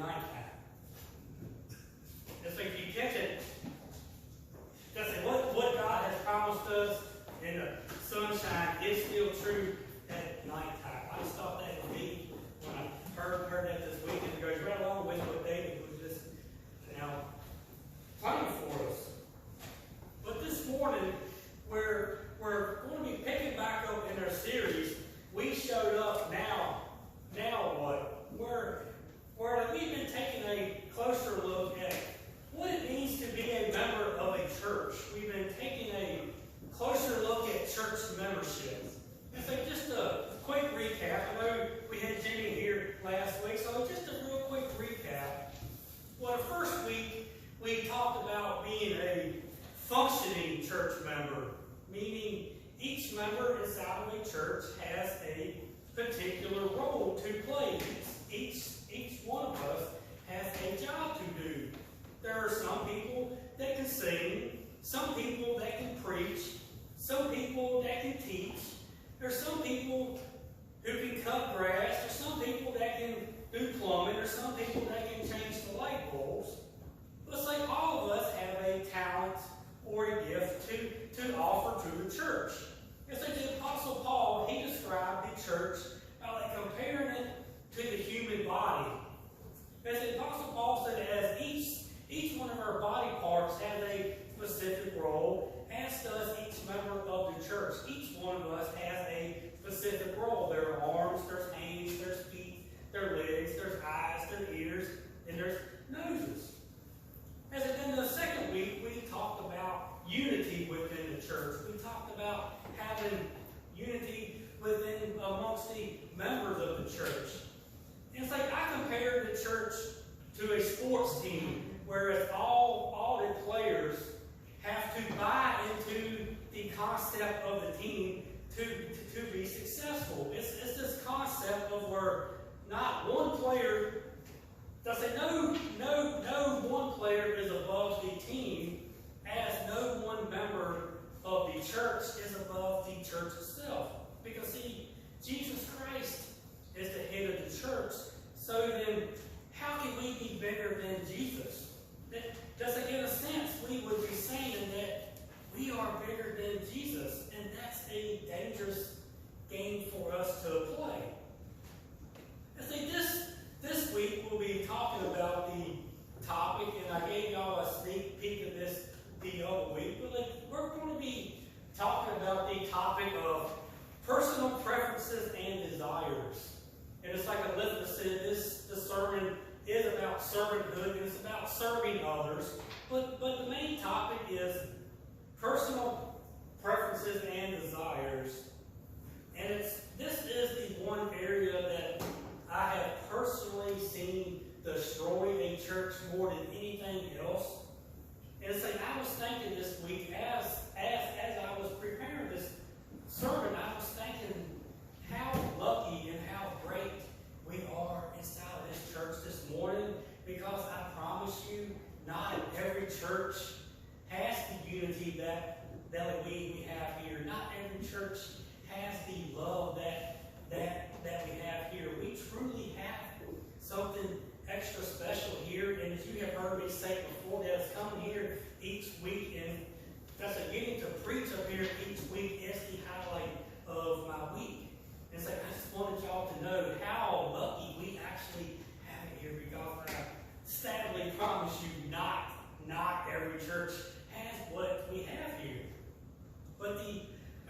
nighttime. It's like you catch it. That's like what God has promised us in the sunshine is still true at nighttime. I just thought that would be when I heard that this week, and it goes right along with what David was just playing for us. But this morning, we're going to be picking back up in our series. We showed up now what? Where we've been taking a closer look at what it means to be a member of a church. We've been taking a closer look at church membership. And so just a quick recap. I know we had Jimmy here last week, so just a real quick recap. Well, the first week, we talked about being a functioning church member, meaning each member inside of a church has a particular role to play. Each one of us has a job to do. There are some people that can sing, some people that can preach, some people that can teach. There's some people who can cut grass, there's some people that can do plumbing, there's some people that can change the light bulbs. But it's like all of us have a talent or a gift to offer to the church. It's like the Apostle Paul, he described the church by like comparing it to the human body. As the Apostle Paul said, as each one of our body parts has a specific role, as does each member of the church. Each one of us has a specific role. There are arms, there's hands, there's feet, there are legs, there's eyes, there are ears, and there's noses. As in the second week, we talked about unity within the church. We talked about having unity within amongst the members of the church. And it's like I compared the church to a sports team, whereas all the players have to buy into the concept of the team to be successful. It's this concept of where not one player, does say no one player is above the team, as no one member of the church is above the church itself. Because see, Jesus Christ is the head of the church. So then, how can we be bigger than Jesus? Just like in a sense, we would be saying that we are bigger than Jesus, and that's a dangerous game for us to play. I think this week we'll be talking about the topic, and I gave y'all a sneak peek of this the other week, but we're going to be talking about the topic of personal preferences and desires. And it's like Elizabeth said, this sermon is about servanthood, and it's about serving others. But the main topic is personal preferences and desires. And this is the one area that I have personally seen destroy a church more than anything else. And it's like I was thinking this week, as I was preparing this sermon, I was thinking how lucky and how great we are inside of this church this morning, because I promise you, not every church has the unity that we have here. Not every church has the love that we have here. We truly have something extra special here, and as you have heard me say before, that is coming here each week, and that's getting to preach up here each week is the highlight of my week. And it's like I just wanted y'all to know how lucky we actually have it here, because I sadly promise you, not every church has what we have here. But the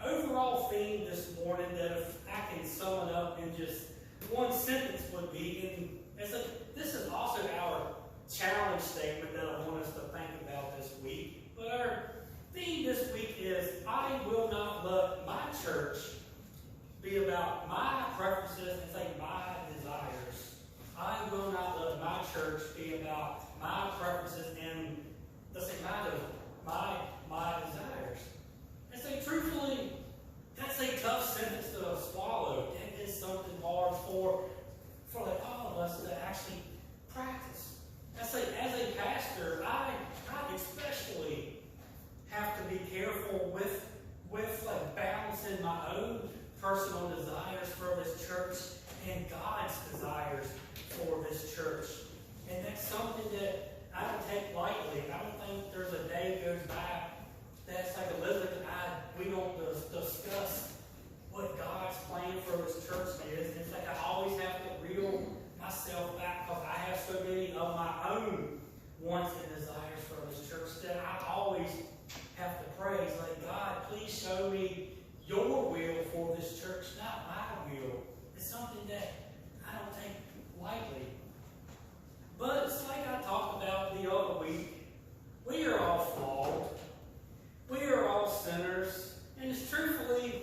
overall theme this morning, that if I can sum it up in just one sentence, would be, and this is also our challenge statement that I want us to think about this week. But our theme this week is, I will not let my church be about my preferences and say my desires. I will not let my church be about my preferences and let's say my desires. And say truthfully, that's a tough sentence to swallow. It is something hard for all of us to actually practice. I say, as a pastor, I especially have to be careful with balancing my own personal desires for this church and God's desires for this church. And that's something that I don't take lightly. I don't think there's a day goes by that's like Elizabeth and we don't discuss what God's plan for His church is. And it's like I always have to reel myself back because I have so many of my own wants and desires for this church that I always have to pray. It's like, God, please show me your will for this church, not my will. It's something that I don't take lightly. But it's like I talked about the other week. We are all flawed. We are all sinners. And it's truthfully,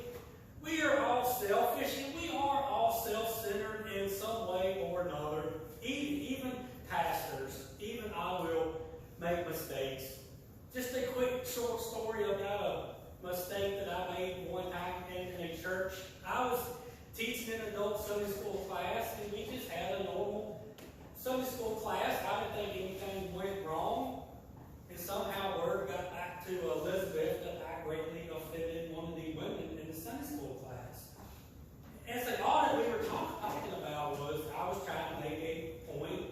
we are all selfish, and we are all self-centered in some way or another. Even pastors, even I will make mistakes. Just a quick short story about a mistake that I made one time in a church. I was teaching an adult Sunday school class, and we just had a normal Sunday school class. I didn't think anything went wrong. And somehow word got back to Elizabeth that I greatly offended one of the women in the Sunday school class. And so all that we were talking about was I was trying to make a point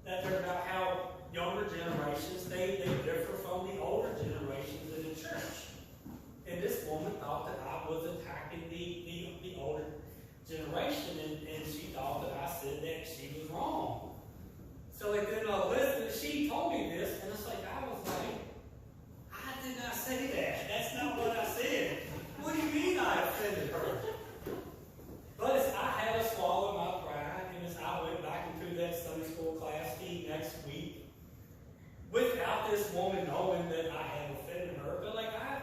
that they're about how younger generations, they differ from the older generations in the church. And this woman thought that I was attacking the older generation, and she thought that I said that she was wrong. So like then Elizabeth, she told me this, and it's like I was like, I did not say that. That's not what I said. What do you mean I offended her? But as I had to swallow my pride, and as I went back into that Sunday school class the next week, without this woman knowing that I had offended her, but like I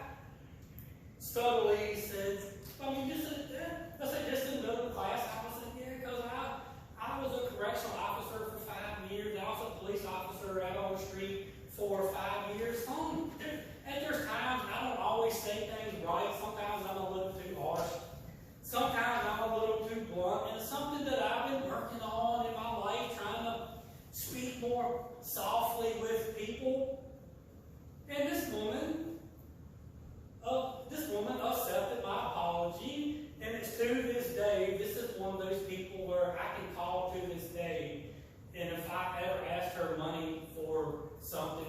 subtly said, just in the middle of the class, I was like, yeah, because I was a correctional officer for 5 years. I was a police officer out on the street for 5 years. And there's times I don't always say things right. Sometimes I'm a little too harsh. Sometimes I'm a little too blunt. And it's something that I've been working on in my life, trying to speak more softly with people. And this woman accepted my apology, and it's to this day, this is one of those people where I can call to this day, and if I ever asked her money for something,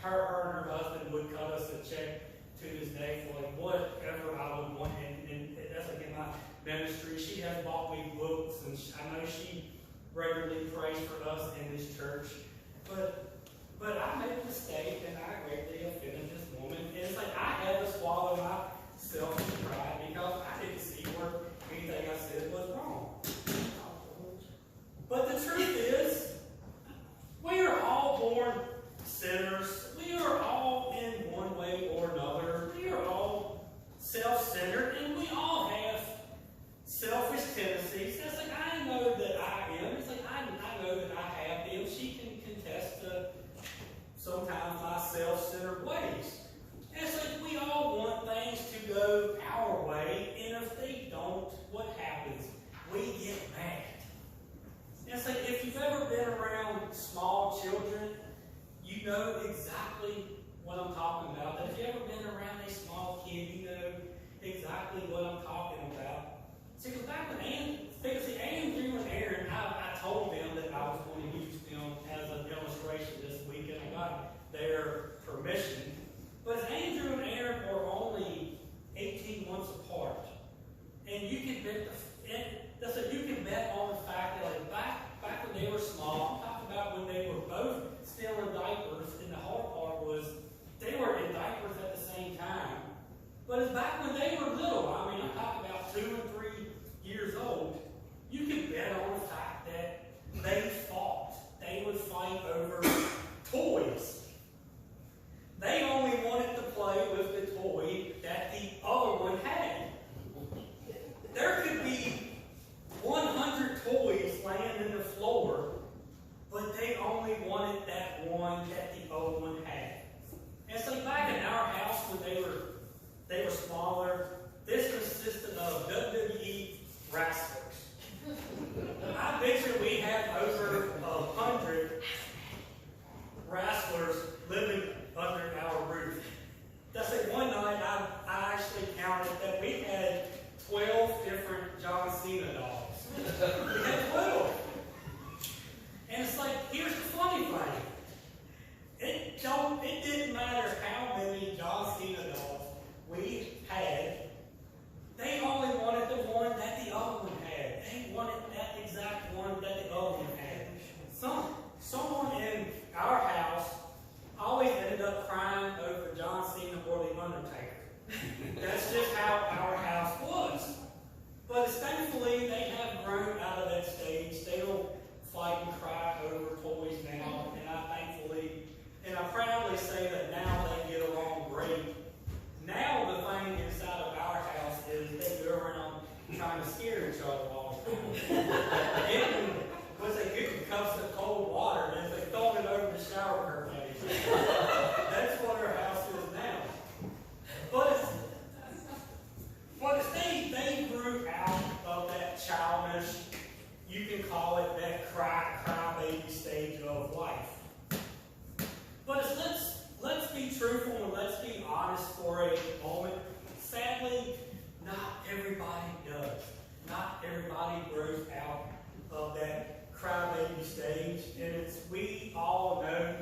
her and her husband would cut us a check to this day for like whatever I would want, and that's like in my ministry. She has bought me books, and I know she regularly prays for us in this church, but I made a mistake, and I greatly offended this woman. And it's like I had to swallow my selfish pride because I didn't see where anything I said was wrong. But the truth is, we are all born sinners. We are all in one way or another. We are all self-centered, and we all have selfish tendencies. It's like I know that I am. It's like I know that I have them. She can contest to sometimes my self-centered ways. And it's like we all want things to go our way, and if they don't, what happens? We get mad. And it's like if you've ever been around small children, you know exactly what I'm talking about. But if you've ever been around a small kid, you know exactly what I'm talking about. See, because back when Andrew and Aaron, I told them that I was going to use them as an illustration this week, and I got their permission. But Andrew and Aaron were only 18 months apart, and you can bet on the fact that like back when they were small, I'm talking about when they were both still in diapers, and the hard part was they were in diapers at the same time. But it's back when they were little. I mean, I'm talking about 2 and 3 years old. You can bet on the fact that they fought. They would fight over toys. They only wanted to play with the toy that the other one had. There could be 100 toys laying in the floor, but they only wanted that one that the other one had. And so back in our house when they were smaller, this consisted of WWE wrestlers. I bet you we had over 100 wrestlers living under our roof. That's like one night I actually counted that we had 12 different John Cena dolls. We had 12. And it's like, here's thankfully, they have grown out of that stage. They don't fight and cry over toys now, and I proudly say that now they get along great. Now the thing inside of our house is they go around trying to scare each other all the time. Getting cups of cold water and they throwing it over the shower curtain. That's what our house is now. But they grew out of that childish, you can call it that cry baby stage of life. But let's be truthful and let's be honest for a moment. Sadly, not everybody does. Not everybody grows out of that crybaby stage, and we all know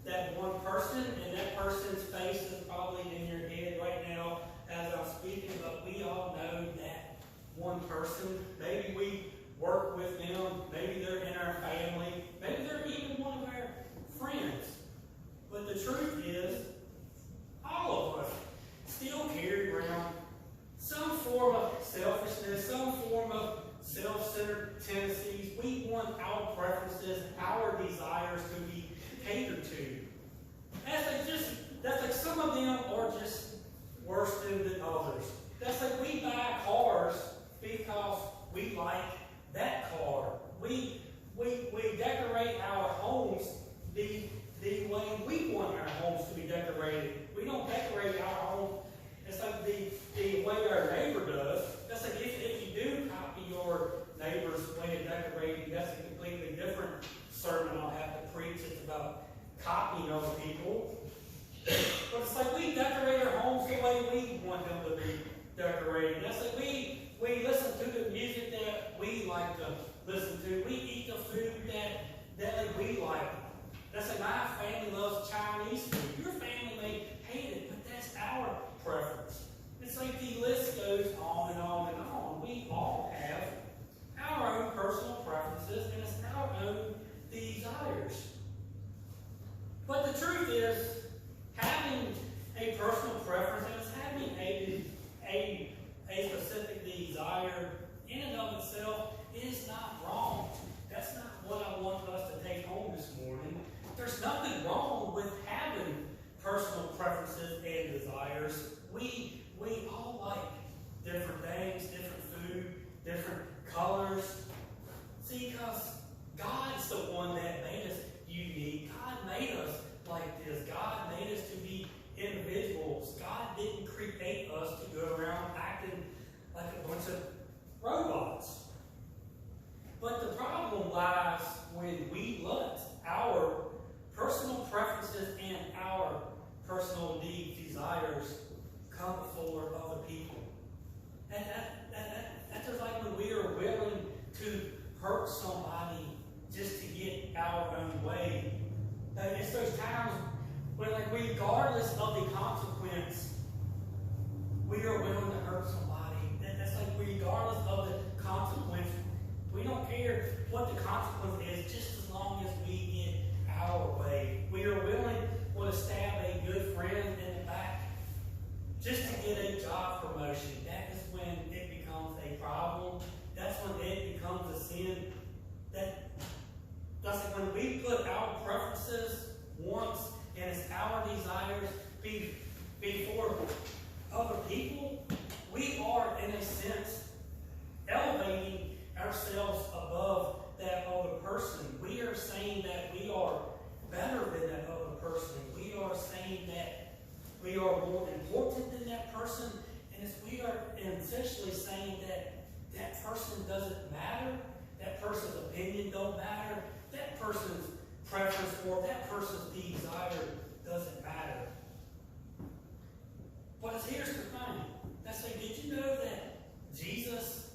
that one person, and that person's face is probably in your head right now as I'm speaking, but we all know that one person. Maybe we work with them, maybe they're in our family, maybe they're even one of our friends. But the truth is, all of us still carry around some form of selfishness, some form of self-centered tendencies. We want our preferences, our desires to be catered to. That's like some of them are just worse than others. That's like we buy cars because we like that car. We decorate our homes the way we want our homes to be decorated. We don't decorate our home it's like the way our neighbor does. That's like if you do copy your neighbor's way of decorating, that's a completely different sermon I'll have to preach. It's about copying other people. But it's like we decorate our homes the way we want them to be decorated. That's like we listen to the music that we like to listen to. We eat the food that we like. That's like my family loves Chinese food. Your family may hate it, but that's our preference. It's like the list goes on and on and on. We all have our own personal preferences, and it's our own desires. But the truth is, having a personal preference and it's having a specific desire in and of itself is not wrong. That's not what I want us to take home this morning. There's nothing wrong with having personal preferences and desires. We all like different things, different food, different colors. See, because God's the one that made us unique. God made us like this. God made us to be individuals. God didn't create us to go around acting like a bunch of robots. But the problem lies when we let our personal preferences and our personal desires come before other people. And that's just like when we are willing to hurt somebody just to get our own way. It's those times when, like, regardless of the consequence, we are willing to hurt somebody. And that's like regardless of the consequence, we don't care what the consequence is, just as long as we get our way. We are willing to stab a good friend in the back just to get a job promotion. That is when it becomes a problem. That's when it becomes a sin. That's like when we put our preferences, wants, and it's our desires before other people, we are, in a sense, elevating ourselves above that other person. We are saying that we are better than that other person. We are saying that we are more important than that person. And we are essentially saying that that person doesn't matter. That person's opinion don't matter. That person's preference or that person's desire doesn't matter. But here's the thing. That's like, did you know that Jesus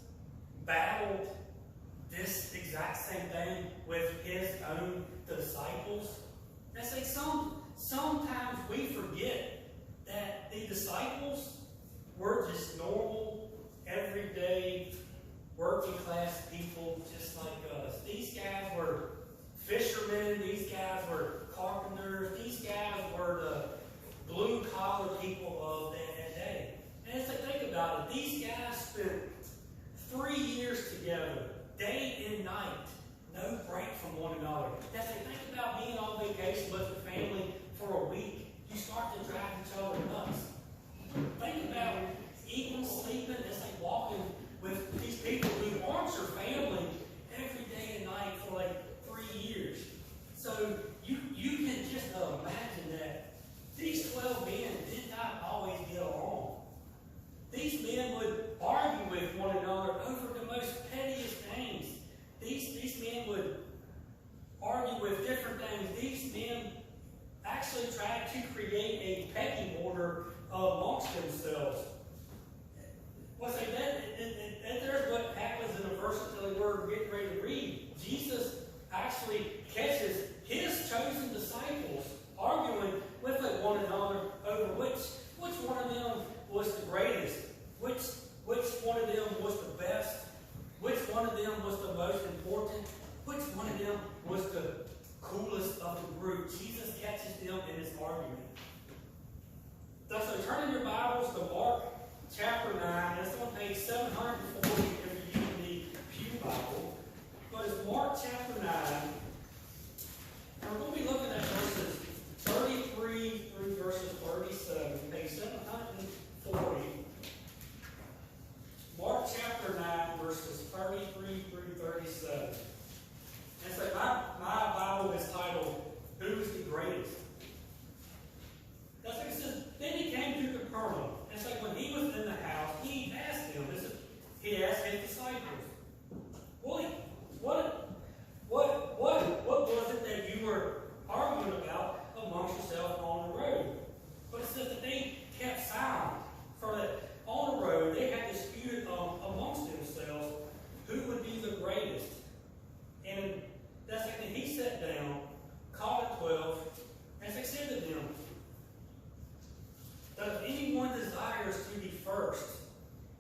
battled this exact same thing with his own disciples? That's like sometimes we forget that the disciples were just normal, everyday, working class people just like us. These guys were fishermen, these guys were carpenters, these guys were the blue collar people of that day. And it's like, think about it, these guys spent 3 years together, day and night, no break from one another. As they think about being on vacation with the family for a week, you start to drive each other nuts. Think about eating, sleeping, as they walking with these people who aren't your family every day and night for like 3 years. So you can just imagine that these 12 men did not always get along. These men would argue with one another over the most pettiest things. These men would argue with different things. These men actually tried to create a pecking order amongst themselves. Well, say that there's what happens in the verses that we're getting ready to read. Jesus actually catches his chosen disciples arguing with one another over which one of them was the greatest, which one of them was the best, which one of them was the most important, which one of them was the coolest of the group. Jesus catches them in this argument. So turn in your Bibles to Mark chapter 9. It's on page 740 if you're using the Pew Bible. But it's Mark chapter 9. And we're going to be looking at verses 33 through verses 37, page 740. Mark chapter 9, verses 33 through 37. And so my Bible is titled, Who is the Greatest? That's what it says. Then he came to Capernaum. And so when he was in the house, he asked them, he asked his disciples, what was it that you were arguing about amongst yourselves on the road? But it says that they kept silent. For that on the road, they had disputed amongst themselves who would be the greatest. And that's like he sat down, called the 12, and they said to them, that if anyone desires to be first,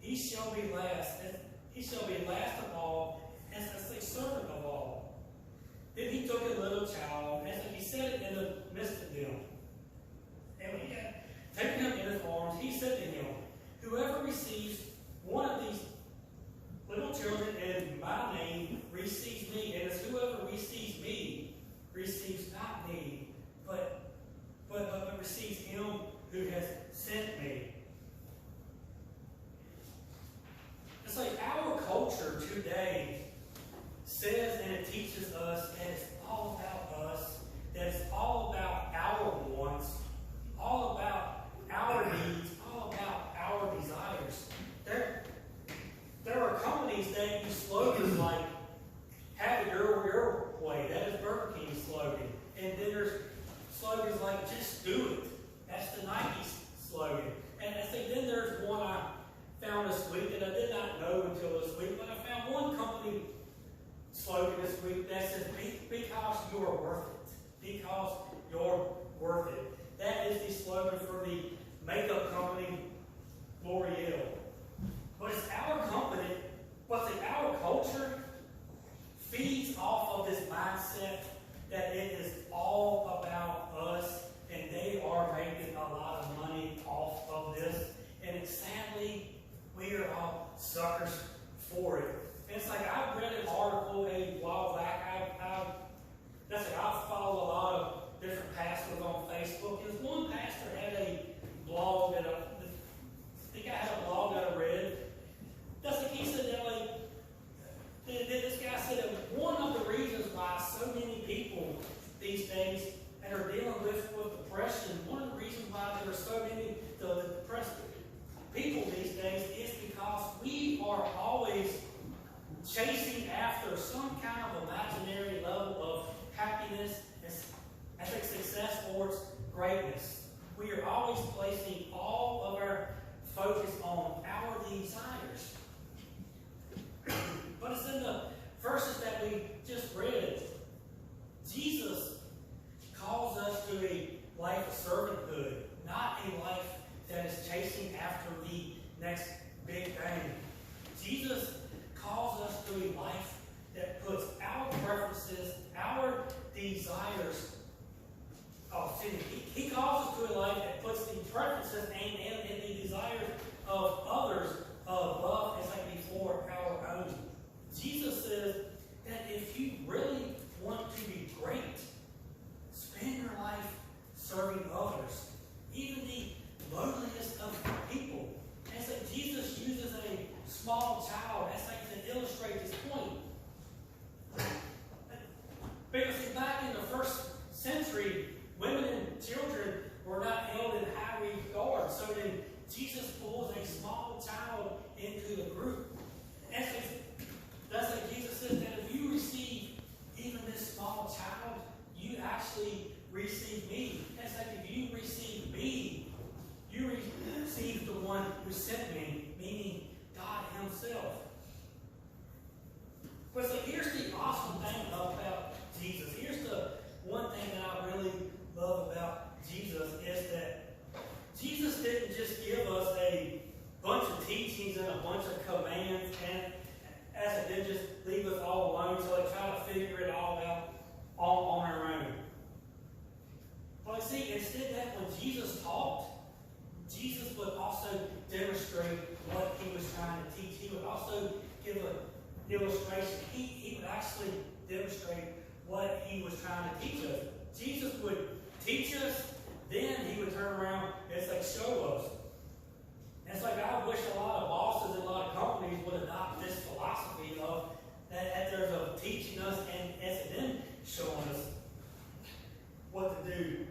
he shall be last. He shall be last of all, and a servant of all. Then he took a little child, and he set it in the midst of them. And when he had taken him in his arms, he said to him, whoever receives one of these little children in my name receives me, and as whoever receives me receives not me, but receives him who has sent me. It's like our culture today says and it teaches us that it's all about us, that it's all about our wants, all about our needs, all about our desires. There are companies that use slogans like, have it your way. That is Burger King's slogan. And then there's slogans like, just do it. That's the Nike's slogan. And I think then there's one I found this week that I did not know until this week, but I found one company slogan this week that says, because you're worth it. Because you're worth it. That is the slogan for the makeup company L'Oreal. But it's our company, our culture feeds off of this mindset that it is all about us, and they are making a lot of money off of this. And sadly, we are all suckers for it. And it's like I read an article a while back. I follow a lot of different pastors on Facebook. And one pastor had a blog that I think I had a blog that I read. That's like he said that this guy said that one of the reasons why so many people these days and are dealing with depression, one of the reasons why there are so many depressed people these days is because we are always But so here's the awesome thing about Jesus. Here's the one thing that I really love about Jesus is that Jesus didn't just give us a bunch of teachings and a bunch of commands and as it did just leave us all alone so they try to figure it all out all on our own. But see, instead that when Jesus taught, Jesus would also demonstrate what he was trying to teach. He would also give an illustration. He would actually demonstrate what he was trying to teach us. Jesus would teach us, then he would turn around and say, show us. And it's like I wish a lot of bosses and a lot of companies would adopt this philosophy of that there's a teaching us and then showing us what to do.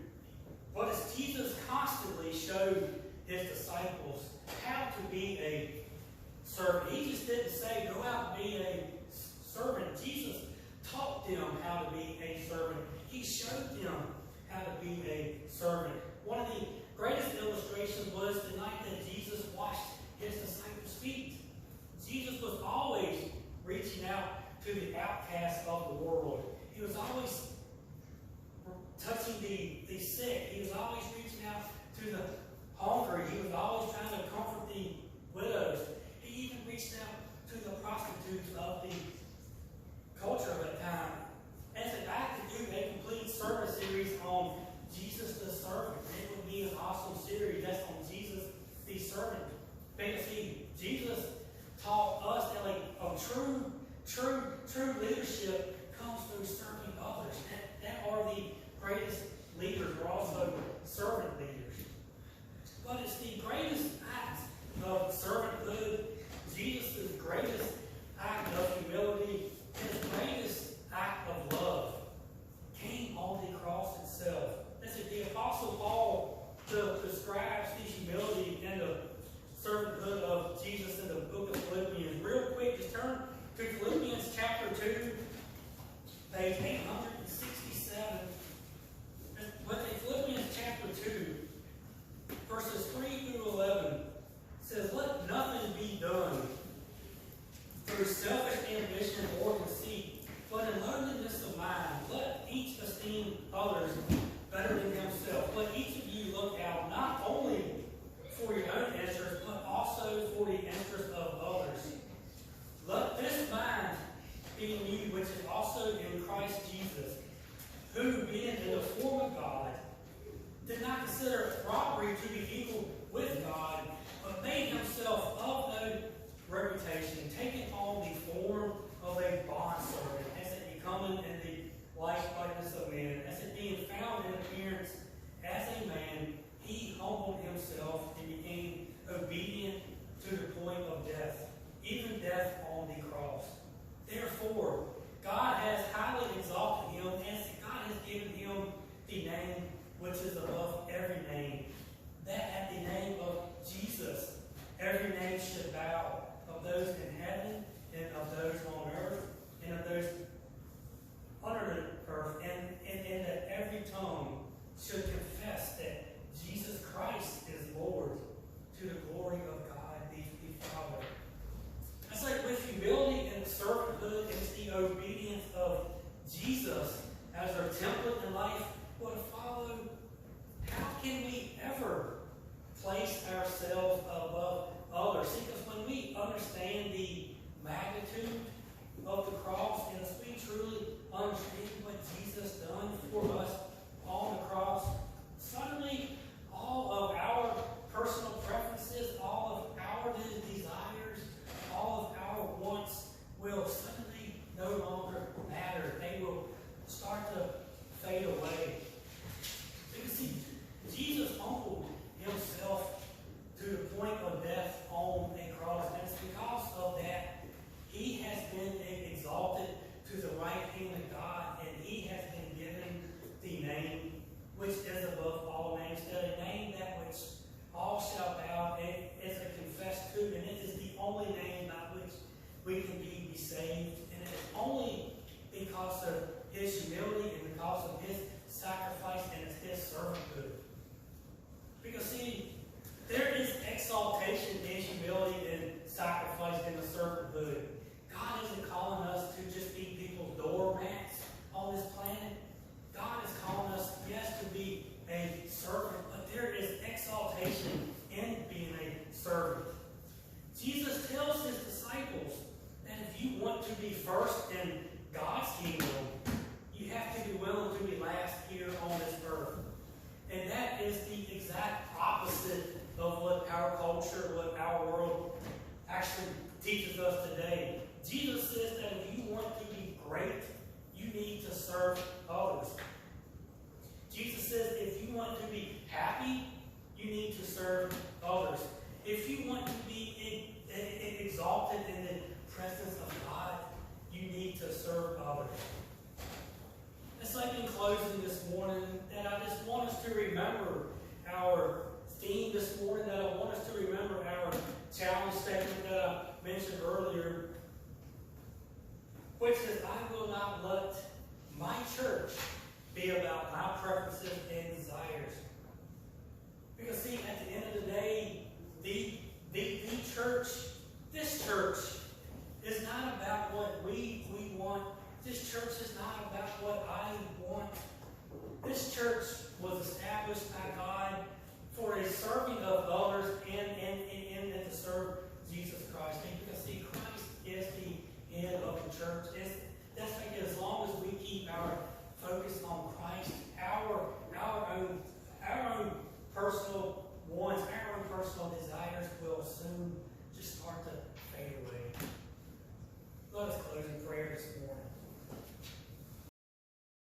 But as Jesus constantly showed his disciples how to be a servant. He just didn't say, go out and be a servant. Jesus taught them how to be a servant. He showed them how to be a servant. One of the greatest illustrations was the night that Jesus washed his disciples' feet. Jesus was always reaching out to the outcasts of the world. He was always touching the sick. He was always reaching out to the hungry. He was always trying to comfort the widows. He even reached out to the prostitutes of the culture of that time. And so I could do a complete sermon series on Jesus the servant. It would be an awesome series. That's on Jesus the servant. Because see, Jesus taught us that true leadership comes through serving others. That are the greatest leaders. We're also servant leaders. But it's the greatest act of servanthood, Jesus' greatest act of humility, his greatest act of love came on the cross itself. That's it. The Apostle Paul describes the humility and the servanthood of Jesus in the book of Philippians. Real quick, just turn to Philippians chapter 2, page 867. But in Philippians chapter 2, verses 3 through 11, says, let nothing be done through selfish ambition or conceit, but in lowliness of mind, let each esteem others better than himself. Let each of you look out not only for your own interests, but also for the interests of others. Let this mind be in you, which is also in Christ Jesus, who, being in the form of God, did not consider robbery to be equal with God, but made himself of no reputation, taking on the form of a bondservant, as it becoming in the likeness of man, as it being found in appearance as a man, he humbled himself and became obedient to the point of death, even death on the cross. Therefore, God has highly exalted him, and God has given him the name which is above every name, that at the name of Jesus, every name should bow, of those in heaven, and of those on earth, and of those under the earth, and that every tongue should confess that Jesus Christ is Lord, to the glory of God the Father. It's like with humility and servanthood, it's the obedience of Jesus as our template in life. What to follow? How can we ever place ourselves above others? See, because when we understand the magnitude of the cross, and as we truly understand what Jesus done for us on the cross, suddenly all of our personal preferences, all of our desires, all of our wants will suddenly no longer matter. They will start to fade away. Because see, Jesus humbled himself to the point of death on a cross. And it's because of that he has been exalted to the right hand of God, and he has been given the name which is above all names, a name that which all shall bow. It is a confessed truth, and it is the only name by which we can be saved. And it is only because of his humility and because of his sacrifice and it's his servanthood. Because see, there is exaltation in humility and sacrifice in the servanthood. God isn't calling us to just be first in God's kingdom, you have to be willing to be last here on this earth. And that is the exact opposite of what our culture, what our world actually teaches us today. Jesus says that if you want to be great, you need to serve others. Jesus says if you want to be happy, you need to serve others. If you want to be exalted in the presence of God, you need to serve others. It's like in closing this morning, that I just want us to remember our theme this morning, that I want us to remember our challenge statement that I mentioned earlier, which is, I will not let my church be about my preferences and desires. Because see, at the end of the day, the church, this church, is not about what we want. This church is not about what I want. This church was established by God